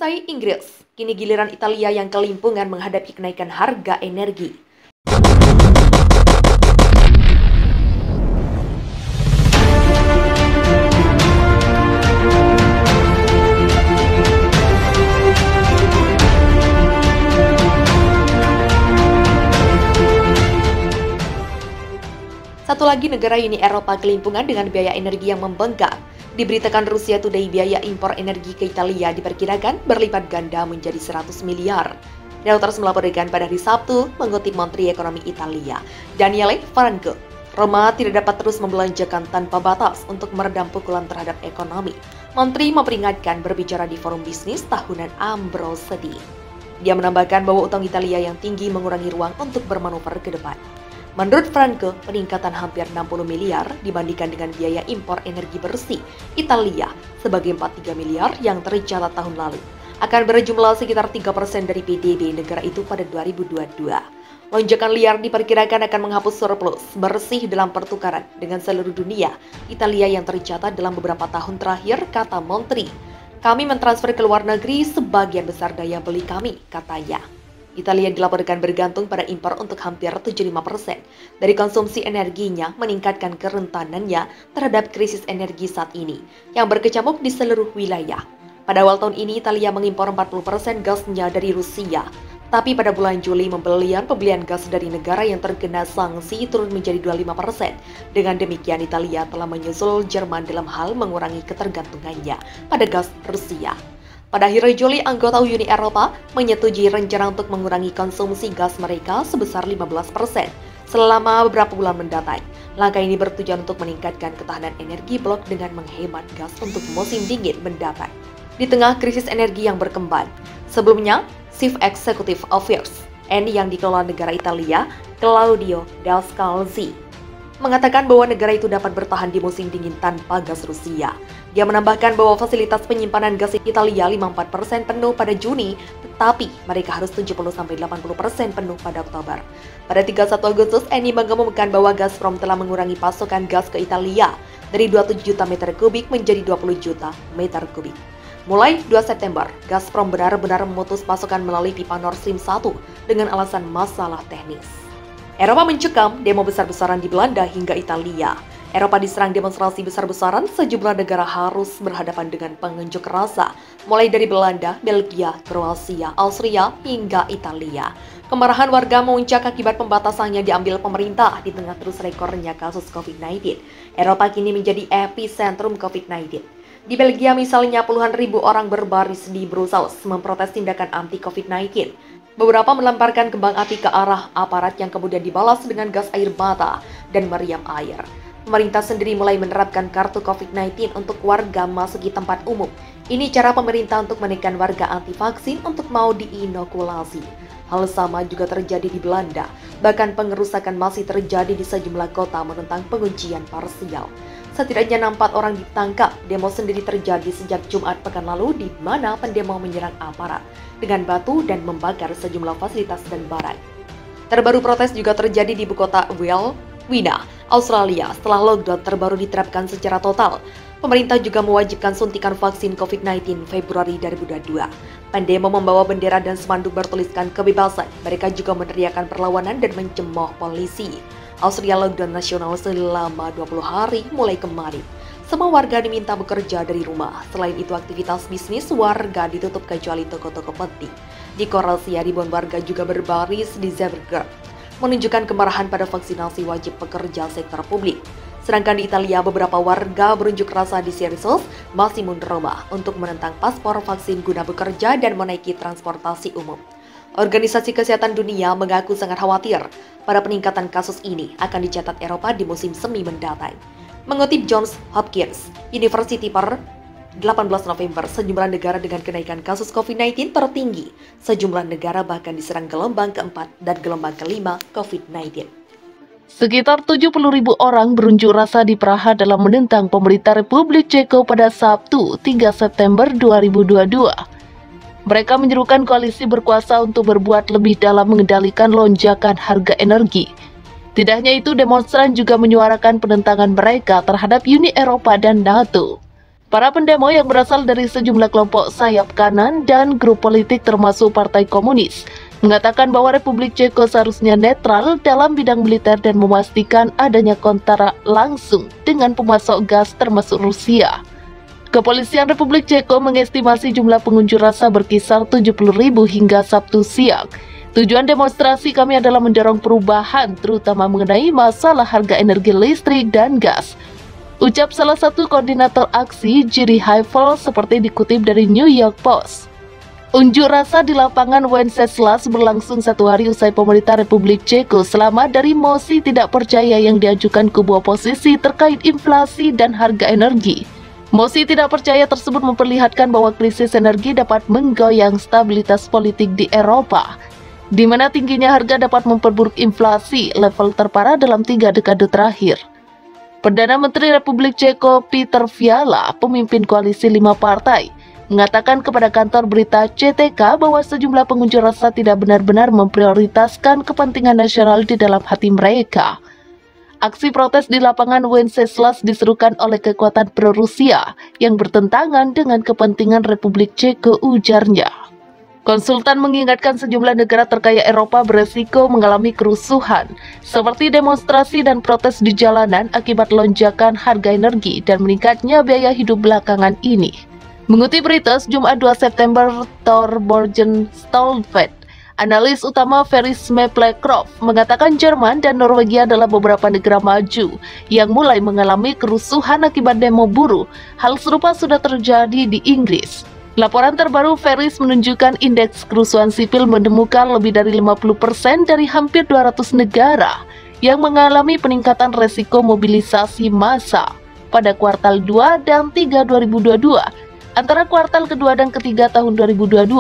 Usai Inggris, kini giliran Italia yang kelimpungan menghadapi kenaikan harga energi. Satu lagi negara Uni Eropa kelimpungan dengan biaya energi yang membengkak. Diberitakan Rusia Today biaya impor energi ke Italia diperkirakan berlipat ganda menjadi 100 miliar. Reuters melaporkan pada hari Sabtu mengutip Menteri Ekonomi Italia, Daniele Franco. Roma tidak dapat terus membelanjakan tanpa batas untuk meredam pukulan terhadap ekonomi. Menteri memperingatkan berbicara di forum bisnis tahunan Ambrosedi. Dia menambahkan bahwa utang Italia yang tinggi mengurangi ruang untuk bermanuver ke depan. Menurut Franco, peningkatan hampir 60 miliar dibandingkan dengan biaya impor energi bersih Italia sebagai 43 miliar yang tercatat tahun lalu akan berjumlah sekitar 3% dari PDB negara itu pada 2022. Lonjakan liar diperkirakan akan menghapus surplus bersih dalam pertukaran dengan seluruh dunia Italia yang tercatat dalam beberapa tahun terakhir, kata Menteri. Kami mentransfer ke luar negeri sebagian besar daya beli kami, katanya. Italia dilaporkan bergantung pada impor untuk hampir 75% dari konsumsi energinya, meningkatkan kerentanannya terhadap krisis energi saat ini yang berkecamuk di seluruh wilayah. Pada awal tahun ini, Italia mengimpor 40% gasnya dari Rusia. Tapi pada bulan Juli, pembelian gas dari negara yang terkena sanksi turun menjadi 25%. Dengan demikian, Italia telah menyusul Jerman dalam hal mengurangi ketergantungannya pada gas Rusia. Pada akhir Juli, anggota Uni Eropa menyetujui rencana untuk mengurangi konsumsi gas mereka sebesar 15% selama beberapa bulan mendatang. Langkah ini bertujuan untuk meningkatkan ketahanan energi blok dengan menghemat gas untuk musim dingin mendatang. Di tengah krisis energi yang berkembang, sebelumnya, Chief Executive Officer Eni yang dikelola negara Italia, Claudio Descalzi, mengatakan bahwa negara itu dapat bertahan di musim dingin tanpa gas Rusia. Dia menambahkan bahwa fasilitas penyimpanan gas Italia 54% penuh pada Juni, tetapi mereka harus 70-80% penuh pada Oktober. Pada 31 Agustus, Eni mengumumkan bahwa Gazprom telah mengurangi pasokan gas ke Italia dari 27 juta meter kubik menjadi 20 juta meter kubik. Mulai 2 September, Gazprom benar-benar memutus pasokan melalui pipa Nord Stream 1 dengan alasan masalah teknis. Eropa mencekam demo besar-besaran di Belanda hingga Italia. Eropa diserang demonstrasi besar-besaran, sejumlah negara harus berhadapan dengan pengunjuk rasa, mulai dari Belanda, Belgia, Kroasia, Austria, hingga Italia. Kemarahan warga memuncak akibat pembatasan yang diambil pemerintah di tengah terus rekornya kasus COVID-19. Eropa kini menjadi epicentrum COVID-19. Di Belgia misalnya, puluhan ribu orang berbaris di Brussels memprotes tindakan anti-COVID-19. Beberapa melemparkan kembang api ke arah aparat yang kemudian dibalas dengan gas air mata dan meriam air. Pemerintah sendiri mulai menerapkan kartu COVID-19 untuk warga masuki tempat umum. Ini cara pemerintah untuk menekan warga anti vaksin untuk mau diinokulasi. Hal sama juga terjadi di Belanda. Bahkan pengerusakan masih terjadi di sejumlah kota menentang penguncian parsial. Setidaknya 4 orang ditangkap. Demo sendiri terjadi sejak Jumat pekan lalu di mana pendemo menyerang aparat dengan batu dan membakar sejumlah fasilitas dan barang. Terbaru protes juga terjadi di ibu kota Wina, Australia setelah lockdown terbaru diterapkan secara total. Pemerintah juga mewajibkan suntikan vaksin COVID-19 Februari 2022. Pendemo membawa bendera dan spanduk bertuliskan kebebasan. Mereka juga meneriakan perlawanan dan mencemooh polisi. Austria lockdown nasional selama 20 hari mulai kemarin. Semua warga diminta bekerja dari rumah. Selain itu, aktivitas bisnis warga ditutup kecuali toko-toko penting. Di Kroasia, ribuan warga juga berbaris di Zagreb, menunjukkan kemarahan pada vaksinasi wajib pekerja sektor publik. Sedangkan di Italia, beberapa warga berunjuk rasa di Sirsos masih mundur rumah untuk menentang paspor vaksin guna bekerja dan menaiki transportasi umum. Organisasi Kesehatan Dunia mengaku sangat khawatir pada peningkatan kasus ini akan dicatat Eropa di musim semi mendatang. Mengutip Johns Hopkins University per 18 November, sejumlah negara dengan kenaikan kasus COVID-19 tertinggi. Sejumlah negara bahkan diserang gelombang keempat dan gelombang kelima COVID-19. Sekitar 70.000 orang berunjuk rasa di Praha dalam menentang pemerintah Republik Ceko pada Sabtu 3 September 2022. Mereka menyerukan koalisi berkuasa untuk berbuat lebih dalam mengendalikan lonjakan harga energi. Tidak hanya itu, demonstran juga menyuarakan penentangan mereka terhadap Uni Eropa dan NATO. Para pendemo yang berasal dari sejumlah kelompok sayap kanan dan grup politik termasuk Partai Komunis mengatakan bahwa Republik Ceko seharusnya netral dalam bidang militer dan memastikan adanya kontak langsung dengan pemasok gas termasuk Rusia. Kepolisian Republik Ceko mengestimasi jumlah pengunjuk rasa berkisar 70.000 hingga Sabtu siang. Tujuan demonstrasi kami adalah mendorong perubahan terutama mengenai masalah harga energi listrik dan gas, ucap salah satu koordinator aksi, Jiri Haifel, seperti dikutip dari New York Post. Unjuk rasa di lapangan Wenceslas berlangsung 1 hari usai pemerintah Republik Ceko selamat dari mosi tidak percaya yang diajukan kubu oposisi terkait inflasi dan harga energi. Mosi tidak percaya tersebut memperlihatkan bahwa krisis energi dapat menggoyang stabilitas politik di Eropa, di mana tingginya harga dapat memperburuk inflasi level terparah dalam 3 dekade terakhir. Perdana Menteri Republik Ceko Peter Fiala, pemimpin koalisi 5 partai, mengatakan kepada kantor berita CTK bahwa sejumlah pengunjuk rasa tidak benar-benar memprioritaskan kepentingan nasional di dalam hati mereka. Aksi protes di lapangan Wenceslas diserukan oleh kekuatan pro-Rusia yang bertentangan dengan kepentingan Republik Ceko, ujarnya. Konsultan mengingatkan sejumlah negara terkaya Eropa beresiko mengalami kerusuhan, seperti demonstrasi dan protes di jalanan akibat lonjakan harga energi dan meningkatnya biaya hidup belakangan ini. Mengutip Reuters, Jumat 2 September, Torborgen Stoltvedt, analis utama Veris Maplecroft, mengatakan Jerman dan Norwegia adalah beberapa negara maju yang mulai mengalami kerusuhan akibat demo buruh. Hal serupa sudah terjadi di Inggris. Laporan terbaru Veris menunjukkan indeks kerusuhan sipil menemukan lebih dari 50% dari hampir 200 negara yang mengalami peningkatan resiko mobilisasi massa pada kuartal 2 dan 3 2022. Antara kuartal kedua dan ketiga tahun 2022,